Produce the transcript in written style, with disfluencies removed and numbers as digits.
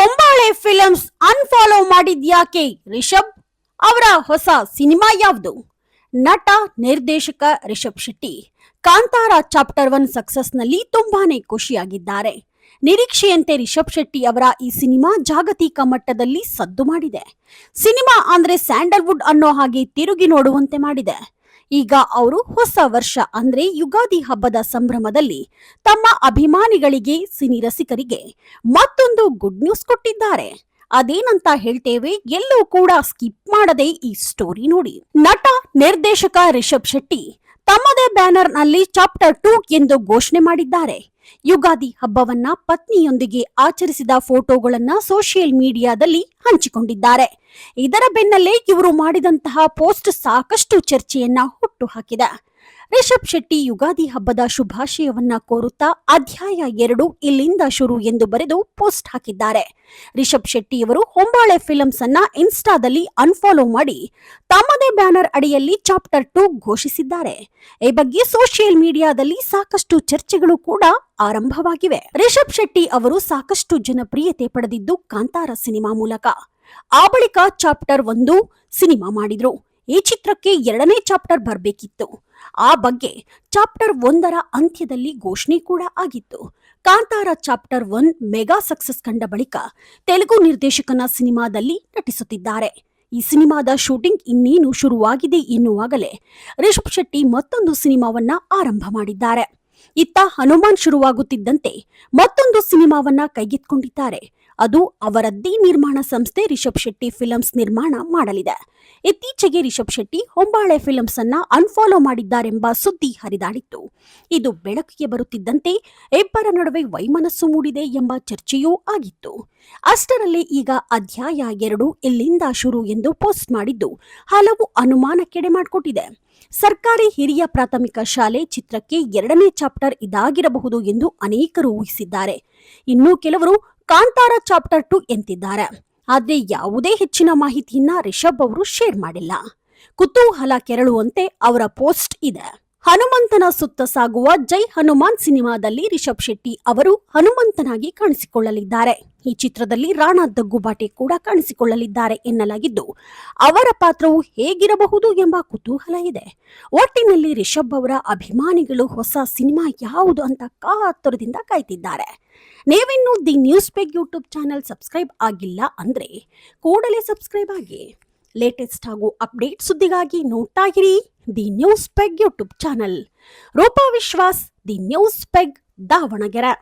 ಹೊಂಬಾಳೆ films unfollow ಮಾಡಿದ್ಯಾಕೆ Rishabh? ಅವರ ಹೊಸ cinema ಯಾವುದು? ನಟ ನಿರ್ದೇಶಕ ರಿಷಬ್ ಶೆಟ್ಟಿ ಕಾಂತಾರ ಚಾಪ್ಟರ್ 1 ಸಕ್ಸಸ್ ನಲ್ಲಿ ತುಂಬಾನೇ ಖುಷಿಯಾಗಿದ್ದಾರೆ. ನಿರೀಕ್ಷೆಯಂತೆ ರಿಷಬ್ ಶೆಟ್ಟಿ ಅವರ ಈ ಸಿನಿಮಾ ಜಾಗತಿಕ ಮಟ್ಟದಲ್ಲಿ ಸದ್ದು ಮಾಡಿದೆ. ಸಿನಿಮಾ ಅಂದ್ರೆ ಸ್ಯಾಂಡಲ್ವುಡ್ ಅನ್ನೋ ಹಾಗೆ ತಿರುಗಿ ನೋಡುವಂತೆ ಮಾಡಿದೆ. ಈಗ ಅವರು ಹೊಸ ವರ್ಷ ಅಂದ್ರೆ ಯುಗಾದಿ ಹಬ್ಬದ ಸಂಭ್ರಮದಲ್ಲಿ ತಮ್ಮ ಅಭಿಮಾನಿಗಳಿಗೆ, ಸಿನಿ ರಸಿಕರಿಗೆ ಮತ್ತೊಂದು ಗುಡ್ ನ್ಯೂಸ್ ಕೊಟ್ಟಿದ್ದಾರೆ. ಅದೇನಂತ ಹೇಳ್ತೇವೆ, ಎಲ್ಲೂ ಕೂಡ ಸ್ಕಿಪ್ ಮಾಡದೆ ಈ ಸ್ಟೋರಿ ನೋಡಿ. ನಟ ನಿರ್ದೇಶಕ ರಿಷಬ್ ಶೆಟ್ಟಿ ತಮ್ಮದೇ ಬ್ಯಾನರ್ ನಲ್ಲಿ ಚಾಪ್ಟರ್ 2 ಎಂದು ಘೋಷಣೆ ಮಾಡಿದ್ದಾರೆ. ಯುಗಾದಿ ಹಬ್ಬವನ್ನ ಪತ್ನಿಯೊಂದಿಗೆ ಆಚರಿಸಿದ ಫೋಟೋಗಳನ್ನ ಸೋಷಿಯಲ್ ಮೀಡಿಯಾದಲ್ಲಿ ಹಂಚಿಕೊಂಡಿದ್ದಾರೆ. ಇದರ ಬೆನ್ನಲ್ಲೇ ಇವರು ಮಾಡಿದಂತಹ ಪೋಸ್ಟ್ ಸಾಕಷ್ಟು ಚರ್ಚೆಯನ್ನ ಹುಟ್ಟುಹಾಕಿದೆ. ರಿಷಬ್ ಶೆಟ್ಟಿ ಯುಗಾದಿ ಹಬ್ಬದ ಶುಭಾಶಯವನ್ನ ಕೋರುತ್ತಾ ಅಧ್ಯಾಯ 2 ಇಲ್ಲಿಂದ ಶುರು ಎಂದು ಬರೆದು ಪೋಸ್ಟ್ ಹಾಕಿದ್ದಾರೆ. ರಿಷಬ್ ಶೆಟ್ಟಿಯವರು ಹೊಂಬಾಳೆ ಫಿಲ್ಮ್ಸ್ ಅನ್ನ ಇನ್ಸ್ಟಾದಲ್ಲಿ ಅನ್ಫಾಲೋ ಮಾಡಿ ತಮ್ಮದೇ ಬ್ಯಾನರ್ ಅಡಿಯಲ್ಲಿ ಚಾಪ್ಟರ್ 2 ಘೋಷಿಸಿದ್ದಾರೆ. ಈ ಬಗ್ಗೆ ಸೋಷಿಯಲ್ ಮೀಡಿಯಾದಲ್ಲಿ ಸಾಕಷ್ಟು ಚರ್ಚೆಗಳು ಕೂಡ ಆರಂಭವಾಗಿವೆ. ರಿಷಬ್ ಶೆಟ್ಟಿ ಅವರು ಸಾಕಷ್ಟು ಜನಪ್ರಿಯತೆ ಪಡೆದಿದ್ದು ಕಾಂತಾರ ಸಿನಿಮಾ ಮೂಲಕ. ಆ ಬಳಿಕ ಚಾಪ್ಟರ್ 1 ಸಿನಿಮಾ ಮಾಡಿದ್ರು. ಈ ಚಿತ್ರಕ್ಕೆ 2ನೇ ಚಾಪ್ಟರ್ ಬರಬೇಕಿತ್ತು. ಆ ಬಗ್ಗೆ ಚಾಪ್ಟರ್ 1ರ ಅಂತ್ಯದಲ್ಲಿ ಘೋಷಣೆ ಕೂಡ ಆಗಿತ್ತು. ಕಾಂತಾರ ಚಾಪ್ಟರ್ 1 ಮೆಗಾ ಸಕ್ಸಸ್ ಕಂಡ ಬಳಿಕ ತೆಲುಗು ನಿರ್ದೇಶಕನ ಸಿನಿಮಾದಲ್ಲಿ ನಟಿಸುತ್ತಿದ್ದಾರೆ. ಈ ಸಿನಿಮಾದ ಶೂಟಿಂಗ್ ಇನ್ನೇನು ಶುರುವಾಗಿದೆ ಎನ್ನುವಾಗಲೇ ರಿಷಬ್ ಶೆಟ್ಟಿ ಮತ್ತೊಂದು ಸಿನಿಮಾವನ್ನ ಆರಂಭ ಮಾಡಿದ್ದಾರೆ. ಇತ್ತ ಹನುಮಾನ್ ಶುರುವಾಗುತ್ತಿದ್ದಂತೆ ಮತ್ತೊಂದು ಸಿನಿಮಾವನ್ನ ಕೈಗೆತ್ತಿಕೊಂಡಿದ್ದಾರೆ. ಅದು ಅವರದ್ದೇ ನಿರ್ಮಾಣ ಸಂಸ್ಥೆ ರಿಷಬ್ ಶೆಟ್ಟಿ ಫಿಲ್ಮ್ಸ್ ನಿರ್ಮಾಣ ಮಾಡಲಿದೆ. ಇತ್ತೀಚೆಗೆ ರಿಷಬ್ ಶೆಟ್ಟಿ ಹೊಂಬಾಳೆ ಫಿಲ್ಮ್ಸ್ ಅನ್ನ ಅನ್ಫಾಲೋ ಮಾಡಿದ್ದಾರೆಂಬ ಸುದ್ದಿ ಹರಿದಾಡಿತ್ತು. ಇದು ಬೆಳಕಿಗೆ ಬರುತ್ತಿದ್ದಂತೆ ಇಬ್ಬರ ನಡುವೆ ವೈಮನಸ್ಸು ಮೂಡಿದೆ ಎಂಬ ಚರ್ಚೆಯೂ ಆಗಿತ್ತು. ಅಷ್ಟರಲ್ಲೇ ಈಗ ಅಧ್ಯಾಯ 2 ಇಲ್ಲಿಂದ ಶುರು ಎಂದು ಪೋಸ್ಟ್ ಮಾಡಿದ್ದು ಹಲವು ಅನುಮಾನಕ್ಕೆಡೆ ಮಾಡಿಕೊಟ್ಟಿದೆ. ಸರ್ಕಾರಿ ಹಿರಿಯ ಪ್ರಾಥಮಿಕ ಶಾಲೆ ಚಿತ್ರಕ್ಕೆ 2ನೇ ಚಾಪ್ಟರ್ ಇದಾಗಿರಬಹುದು ಎಂದು ಅನೇಕರು ಊಹಿಸಿದ್ದಾರೆ. ಇನ್ನು ಕೆಲವರು ಕಾಂತಾರ ಚಾಪ್ಟರ್ 2 ಎಂತಿದ್ದಾರೆ. ಆದ್ರೆ ಯಾವುದೇ ಹೆಚ್ಚಿನ ಮಾಹಿತಿಯನ್ನ ರಿಷಬ್ ಅವರು ಶೇರ್ ಮಾಡಿಲ್ಲ. ಕುತೂಹಲ ಕೆರಳುವಂತೆ ಅವರ ಪೋಸ್ಟ್ ಇದೆ. ಹನುಮಂತನ ಸುತ್ತ ಸಾಗುವ ಜೈ ಹನುಮಾನ್ ಸಿನಿಮಾದಲ್ಲಿ ರಿಷಬ್ ಶೆಟ್ಟಿ ಅವರು ಹನುಮಂತನಾಗಿ ಕಾಣಿಸಿಕೊಳ್ಳಲಿದ್ದಾರೆ. ಈ ಚಿತ್ರದಲ್ಲಿ ರಾಣಾ ದಗ್ಗುಬಾಟಿ ಕೂಡ ಕಾಣಿಸಿಕೊಳ್ಳಲಿದ್ದಾರೆ ಎನ್ನಲಾಗಿದ್ದು, ಅವರ ಪಾತ್ರವು ಹೇಗಿರಬಹುದು ಎಂಬ ಕುತೂಹಲ ಇದೆ. ಒಟ್ಟಿನಲ್ಲಿ ರಿಷಬ್ ಅವರ ಅಭಿಮಾನಿಗಳು ಹೊಸ ಸಿನಿಮಾ ಯಾವುದು ಅಂತ ಕಾತುರದಿಂದ ಕಾಯ್ತಿದ್ದಾರೆ. ನೀವಿನ್ನೂ the news peg YouTube channel subscribe ಆಗಿಲ್ಲ ಅಂದ್ರೆ ಕೂಡಲೇ ಸಬ್ಸ್ಕ್ರೈಬ್ ಆಗಿ. ಲೇಟೆಸ್ಟ್ ಹಾಗೂ ಅಪ್ಡೇಟ್ ಸುದ್ದಿಗಾಗಿ ನೋಡ್ತಾ ಇರಿ the news peg YouTube channel. Roopa Vishwas, the news peg, Davanagere.